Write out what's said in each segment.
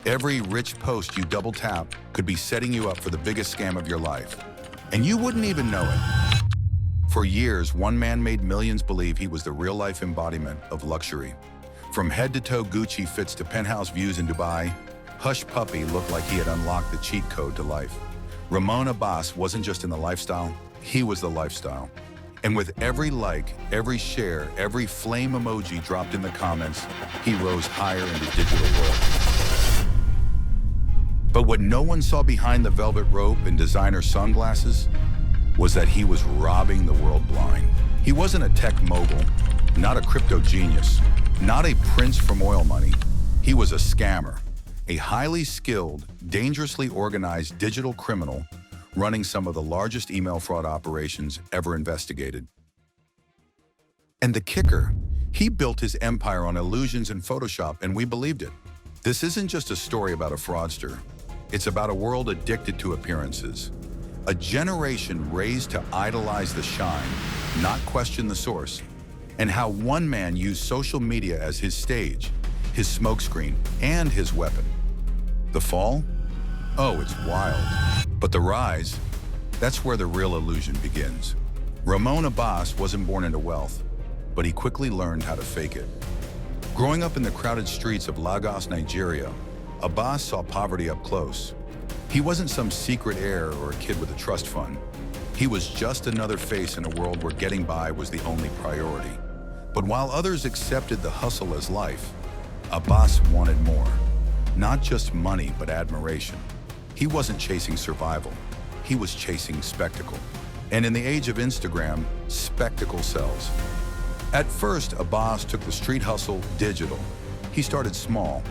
Every rich post you double tap could be setting you up for the biggest scam of your life. And you wouldn't even know it. For years, one man made millions believe he was the real-life embodiment of luxury. From head-to-toe Gucci fits to penthouse views in Dubai, Hushpuppi looked like he had unlocked the cheat code to life. Ramon Abbas wasn't just in the lifestyle, he was the lifestyle. And with every like, every share, every flame emoji dropped in the comments, he rose higher in the digital world. But what no one saw behind the velvet rope and designer sunglasses was that he was robbing the world blind. He wasn't a tech mogul, not a crypto genius, not a prince from oil money. He was a scammer, a highly skilled, dangerously organized digital criminal running some of the largest email fraud operations ever investigated. And the kicker, he built his empire on illusions and Photoshop, and we believed it. This isn't just a story about a fraudster. It's about a world addicted to appearances. A generation raised to idolize the shine, not question the source, and how one man used social media as his stage, his smokescreen, and his weapon. The fall? Oh, it's wild. But the rise? That's where the real illusion begins. Ramon Abbas wasn't born into wealth, but he quickly learned how to fake it. Growing up in the crowded streets of Lagos, Nigeria, Abbas saw poverty up close. He wasn't some secret heir or a kid with a trust fund. He was just another face in a world where getting by was the only priority. But while others accepted the hustle as life, Abbas wanted more. Not just money, but admiration. He wasn't chasing survival. He was chasing spectacle. And in the age of Instagram, spectacle sells. At first, Abbas took the street hustle digital. He started small,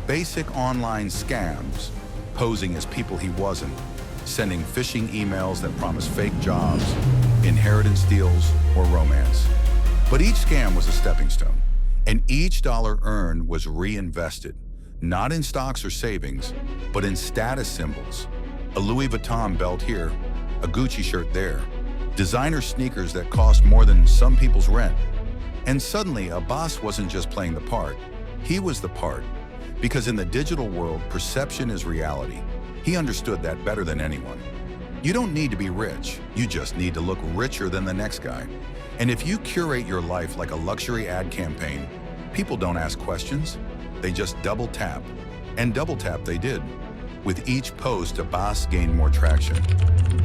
basic online scams, posing as people he wasn't, sending phishing emails that promised fake jobs, inheritance deals, or romance. But each scam was a stepping stone, and each dollar earned was reinvested, not in stocks or savings, but in status symbols. A Louis Vuitton belt here, a Gucci shirt there, designer sneakers that cost more than some people's rent. And suddenly, Abbas wasn't just playing the part, he was the part. Because in the digital world, perception is reality. He understood that better than anyone. You don't need to be rich, you just need to look richer than the next guy. And if you curate your life like a luxury ad campaign, people don't ask questions, they just double tap. And double tap they did. With each post, Abbas gained more traction.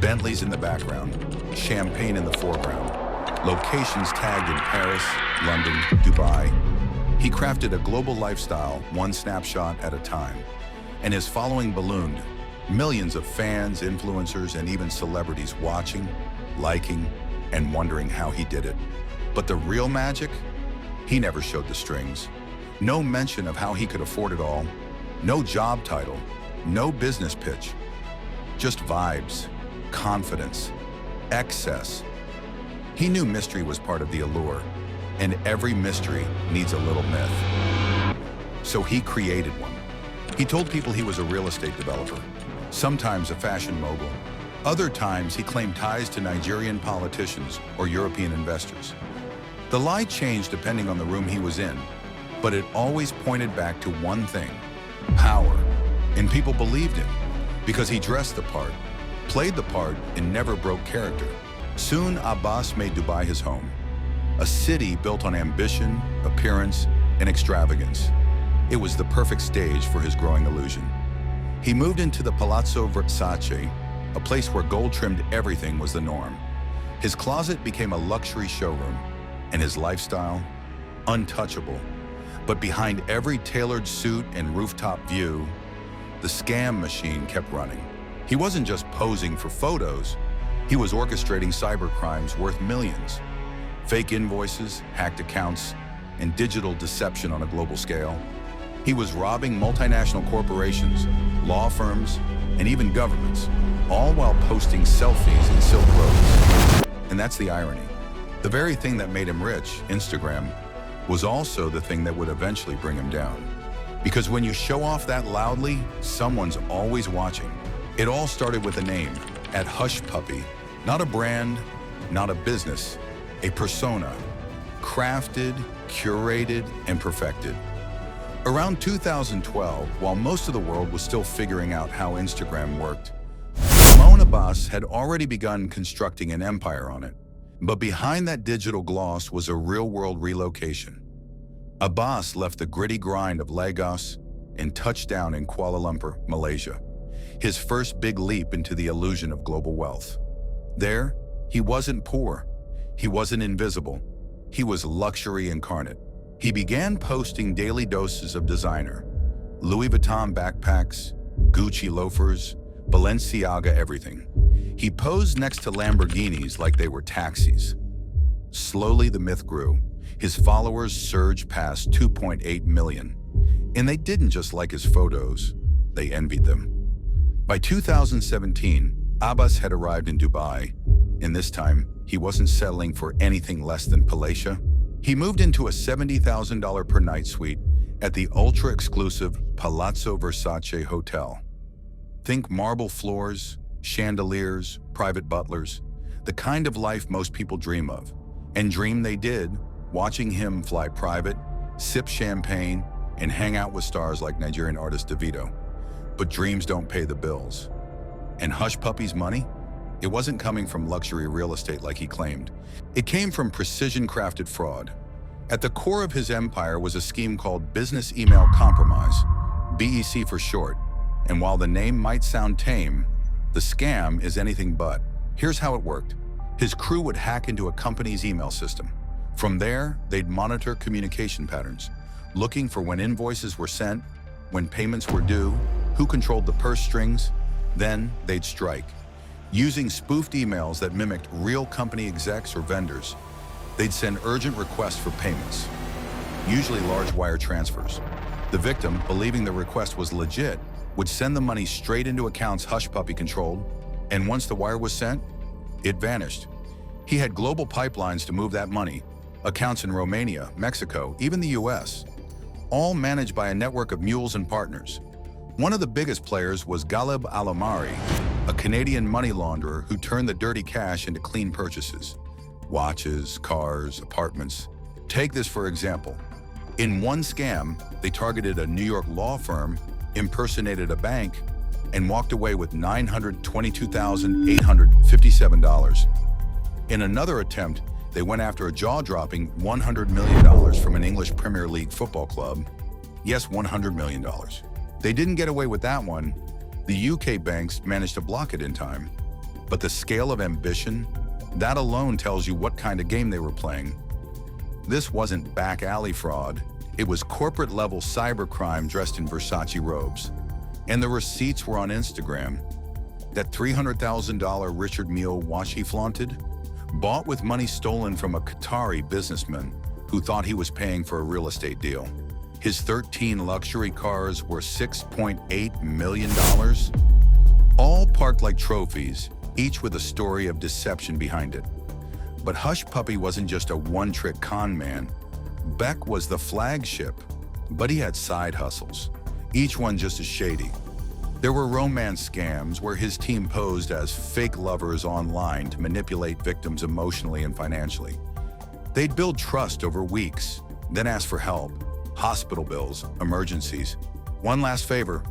Bentleys in the background, champagne in the foreground, locations tagged in Paris, London, Dubai. He crafted a global lifestyle, one snapshot at a time. And his following ballooned. Millions of fans, influencers, and even celebrities watching, liking, and wondering how he did it. But the real magic? He never showed the strings. No mention of how he could afford it all. No job title. No business pitch. Just vibes, confidence, excess. He knew mystery was part of the allure. And every mystery needs a little myth. So he created one. He told people he was a real estate developer, sometimes a fashion mogul. Other times he claimed ties to Nigerian politicians or European investors. The lie changed depending on the room he was in, but it always pointed back to one thing: power. And people believed him because he dressed the part, played the part, and never broke character. Soon, Abbas made Dubai his home. A city built on ambition, appearance, and extravagance. It was the perfect stage for his growing illusion. He moved into the Palazzo Versace, a place where gold-trimmed everything was the norm. His closet became a luxury showroom, and his lifestyle, untouchable. But behind every tailored suit and rooftop view, the scam machine kept running. He wasn't just posing for photos, he was orchestrating cyber crimes worth millions. Fake invoices, hacked accounts, and digital deception on a global scale. He was robbing multinational corporations, law firms, and even governments, all while posting selfies in Silk Roads. And that's the irony. The very thing that made him rich, Instagram, was also the thing that would eventually bring him down. Because when you show off that loudly, someone's always watching. It all started with a name, at Hushpuppi. Not a brand, not a business, a persona, crafted, curated, and perfected. Around 2012, while most of the world was still figuring out how Instagram worked, Ramon Abbas had already begun constructing an empire on it. But behind that digital gloss was a real-world relocation. Abbas left the gritty grind of Lagos and touched down in Kuala Lumpur, Malaysia, his first big leap into the illusion of global wealth. There, he wasn't poor. He wasn't invisible. He was luxury incarnate. He began posting daily doses of designer, Louis Vuitton backpacks, Gucci loafers, Balenciaga everything. He posed next to Lamborghinis like they were taxis. Slowly, the myth grew. His followers surged past 2.8 million. And they didn't just like his photos, they envied them. By 2017, Abbas had arrived in Dubai, and this time, he wasn't settling for anything less than palatial. He moved into a $70,000 per night suite at the ultra-exclusive Palazzo Versace Hotel. Think marble floors, chandeliers, private butlers, the kind of life most people dream of. And dream they did, watching him fly private, sip champagne, and hang out with stars like Nigerian artist Davido. But dreams don't pay the bills. And Hushpuppi's money? It wasn't coming from luxury real estate like he claimed. It came from precision-crafted fraud. At the core of his empire was a scheme called Business Email Compromise, BEC for short. And while the name might sound tame, the scam is anything but. Here's how it worked. His crew would hack into a company's email system. From there, they'd monitor communication patterns, looking for when invoices were sent, when payments were due, who controlled the purse strings. Then they'd strike. Using spoofed emails that mimicked real company execs or vendors, they'd send urgent requests for payments, usually large wire transfers. The victim, believing the request was legit, would send the money straight into accounts Hushpuppi controlled, and once the wire was sent, it vanished. He had global pipelines to move that money, accounts in Romania, Mexico, even the US, all managed by a network of mules and partners. One of the biggest players was Galeb Alomari, a Canadian money launderer who turned the dirty cash into clean purchases. Watches, cars, apartments. Take this for example. In one scam, they targeted a New York law firm, impersonated a bank, and walked away with $922,857. In another attempt, they went after a jaw-dropping $100 million from an English Premier League football club. Yes, $100 million. They didn't get away with that one. The UK banks managed to block it in time. But the scale of ambition, that alone tells you what kind of game they were playing. This wasn't back alley fraud. It was corporate-level cybercrime dressed in Versace robes. And the receipts were on Instagram. That $300,000 Richard Mille watch he flaunted, bought with money stolen from a Qatari businessman who thought he was paying for a real estate deal. His 13 luxury cars were $6.8 million, all parked like trophies, each with a story of deception behind it. But Hushpuppi wasn't just a one-trick con man. Beck was the flagship, but he had side hustles, each one just as shady. There were romance scams where his team posed as fake lovers online to manipulate victims emotionally and financially. They'd build trust over weeks, then ask for help. Hospital bills, emergencies. One last favor,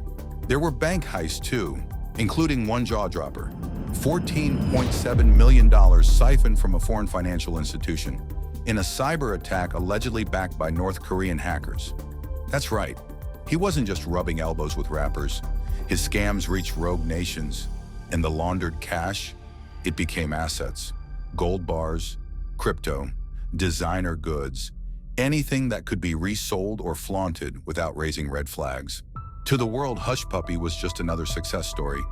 there were bank heists too, including one jaw-dropper. $14.7 million siphoned from a foreign financial institution in a cyber attack allegedly backed by North Korean hackers. That's right, he wasn't just rubbing elbows with rappers. His scams reached rogue nations, and the laundered cash, it became assets. Gold bars, crypto, designer goods, anything that could be resold or flaunted without raising red flags. To the world, Hushpuppi was just another success story,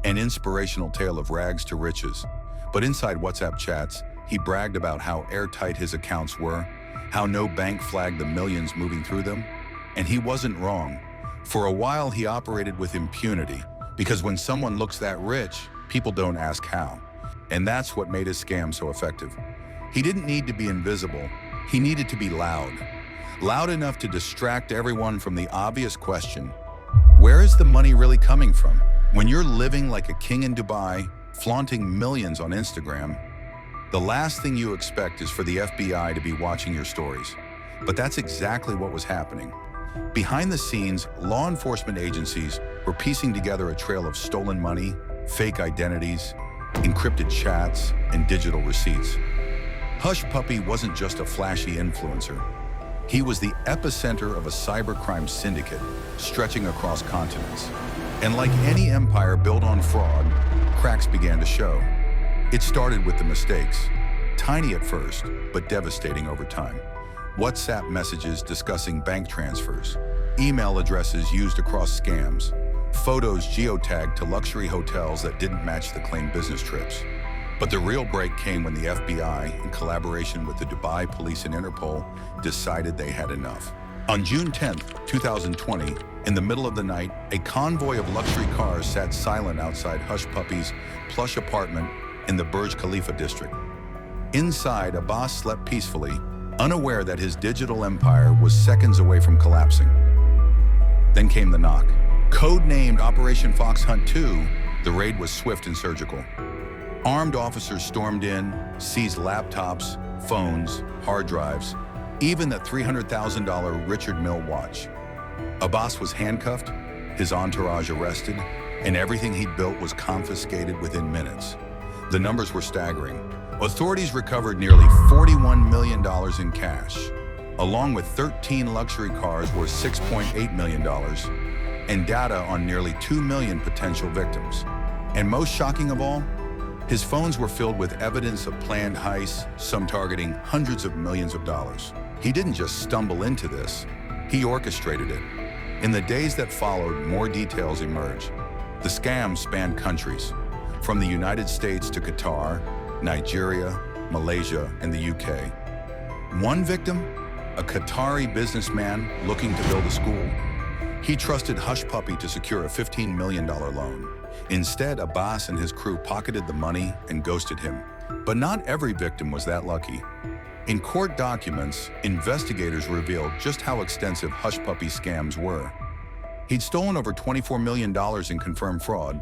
an inspirational tale of rags to riches. But inside WhatsApp chats, he bragged about how airtight his accounts were, how no bank flagged the millions moving through them. And he wasn't wrong. For a while, he operated with impunity, because when someone looks that rich, people don't ask how. And that's what made his scam so effective. He didn't need to be invisible. He needed to be loud. Loud enough to distract everyone from the obvious question, where is the money really coming from? When you're living like a king in Dubai, flaunting millions on Instagram, the last thing you expect is for the FBI to be watching your stories. But that's exactly what was happening. Behind the scenes, law enforcement agencies were piecing together a trail of stolen money, fake identities, encrypted chats, and digital receipts. Hushpuppi wasn't just a flashy influencer. He was the epicenter of a cybercrime syndicate stretching across continents. And like any empire built on fraud, cracks began to show. It started with the mistakes, tiny at first, but devastating over time. WhatsApp messages discussing bank transfers, email addresses used across scams, photos geotagged to luxury hotels that didn't match the claimed business trips. But the real break came when the FBI, in collaboration with the Dubai police and Interpol, decided they had enough. On June 10, 2020, in the middle of the night, a convoy of luxury cars sat silent outside Hushpuppi's plush apartment in the Burj Khalifa district. Inside, Abbas slept peacefully, unaware that his digital empire was seconds away from collapsing. Then came the knock. Codenamed Operation Fox Hunt 2, the raid was swift and surgical. Armed officers stormed in, seized laptops, phones, hard drives, even the $300,000 Richard Mille watch. Abbas was handcuffed, his entourage arrested, and everything he'd built was confiscated within minutes. The numbers were staggering. Authorities recovered nearly $41 million in cash, along with 13 luxury cars worth $6.8 million, and data on nearly 2 million potential victims. And most shocking of all, his phones were filled with evidence of planned heists, some targeting hundreds of millions of dollars. He didn't just stumble into this, he orchestrated it. In the days that followed, more details emerged. The scam spanned countries, from the United States to Qatar, Nigeria, Malaysia, and the UK. One victim, a Qatari businessman looking to build a school. He trusted Hushpuppi to secure a $15 million loan. Instead, Abbas and his crew pocketed the money and ghosted him. But not every victim was that lucky. In court documents, investigators revealed just how extensive Hushpuppi's scams were. He'd stolen over $24 million in confirmed fraud,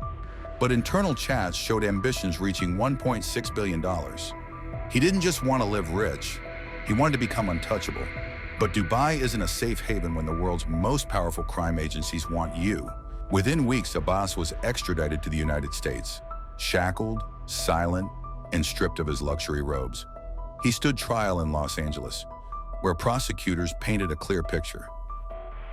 but internal chats showed ambitions reaching $1.6 billion. He didn't just want to live rich, he wanted to become untouchable. But Dubai isn't a safe haven when the world's most powerful crime agencies want you. Within weeks, Abbas was extradited to the United States, shackled, silent, and stripped of his luxury robes. He stood trial in Los Angeles, where prosecutors painted a clear picture.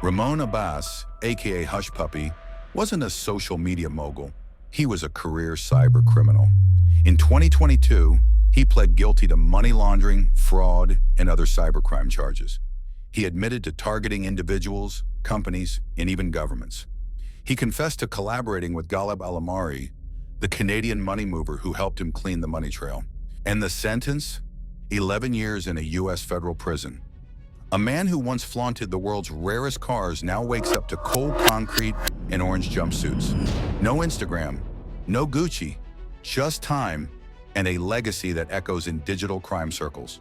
Ramon Abbas, aka Hushpuppi, wasn't a social media mogul. He was a career cyber criminal. In 2022, he pled guilty to money laundering, fraud, and other cybercrime charges. He admitted to targeting individuals, companies, and even governments. He confessed to collaborating with Ghalib Al-Amari, the Canadian money mover who helped him clean the money trail. And the sentence? 11 years in a U.S. federal prison. A man who once flaunted the world's rarest cars now wakes up to cold concrete and orange jumpsuits. No Instagram, no Gucci, just time and a legacy that echoes in digital crime circles.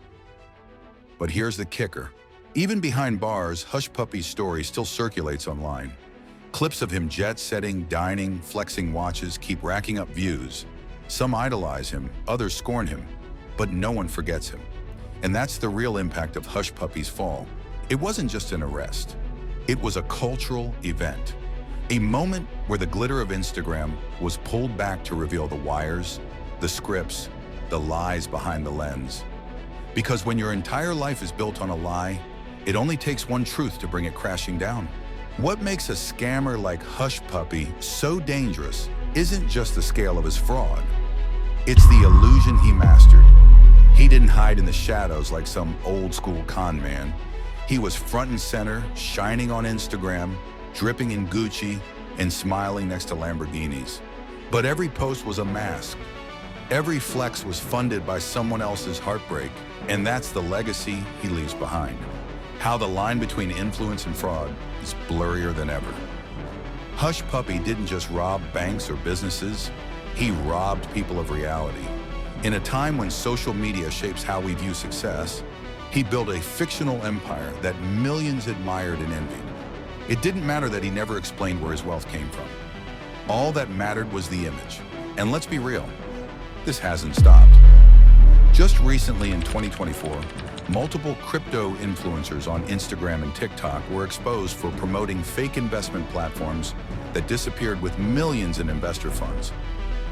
But here's the kicker. Even behind bars, Hushpuppi's story still circulates online. Clips of him jet-setting, dining, flexing watches keep racking up views. Some idolize him, others scorn him, but no one forgets him. And that's the real impact of Hushpuppi's fall. It wasn't just an arrest. It was a cultural event. A moment where the glitter of Instagram was pulled back to reveal the wires, the scripts, the lies behind the lens. Because when your entire life is built on a lie, it only takes one truth to bring it crashing down. What makes a scammer like Hushpuppi so dangerous isn't just the scale of his fraud. It's the illusion he mastered. He didn't hide in the shadows like some old-school con man. He was front and center, shining on Instagram, dripping in Gucci, and smiling next to Lamborghinis. But every post was a mask. Every flex was funded by someone else's heartbreak, and that's the legacy he leaves behind. How the line between influence and fraud is blurrier than ever. Hushpuppi didn't just rob banks or businesses, he robbed people of reality. In a time when social media shapes how we view success, he built a fictional empire that millions admired and envied. It didn't matter that he never explained where his wealth came from. All that mattered was the image. And let's be real, this hasn't stopped. Just recently in 2024, multiple crypto influencers on Instagram and TikTok were exposed for promoting fake investment platforms that disappeared with millions in investor funds.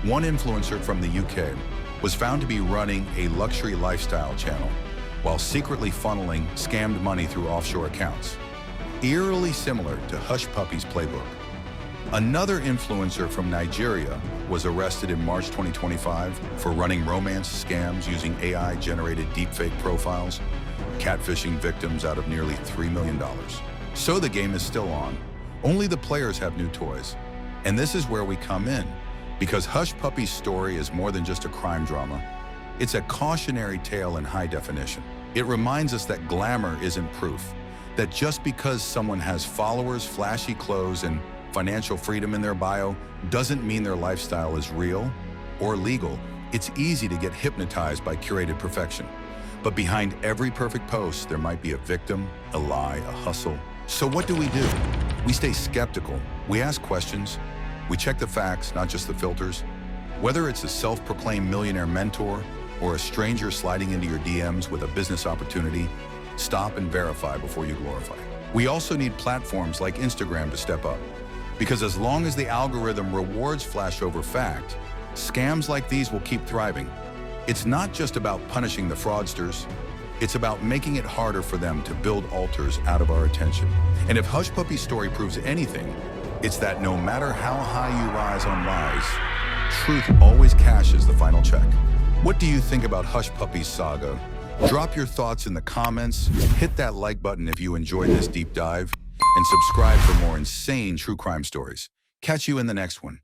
One influencer from the UK was found to be running a luxury lifestyle channel while secretly funneling scammed money through offshore accounts, eerily similar to Hushpuppi's playbook. Another influencer from Nigeria was arrested in March 2025 for running romance scams using AI-generated deepfake profiles, catfishing victims out of nearly $3 million. So the game is still on. Only the players have new toys. And this is where we come in, because Hushpuppi's story is more than just a crime drama. It's a cautionary tale in high definition. It reminds us that glamour isn't proof, that just because someone has followers, flashy clothes, and financial freedom in their bio doesn't mean their lifestyle is real or legal. It's easy to get hypnotized by curated perfection. But behind every perfect post, there might be a victim, a lie, a hustle. So what do? We stay skeptical. We ask questions. We check the facts, not just the filters. Whether it's a self-proclaimed millionaire mentor or a stranger sliding into your DMs with a business opportunity, stop and verify before you glorify. We also need platforms like Instagram to step up. Because as long as the algorithm rewards flash over fact, scams like these will keep thriving. It's not just about punishing the fraudsters. It's about making it harder for them to build altars out of our attention. And if Hushpuppi's story proves anything, it's that no matter how high you rise on lies, truth always cashes the final check. What do you think about Hushpuppi's saga? Drop your thoughts in the comments, hit that like button if you enjoyed this deep dive, and subscribe for more insane true crime stories. Catch you in the next one.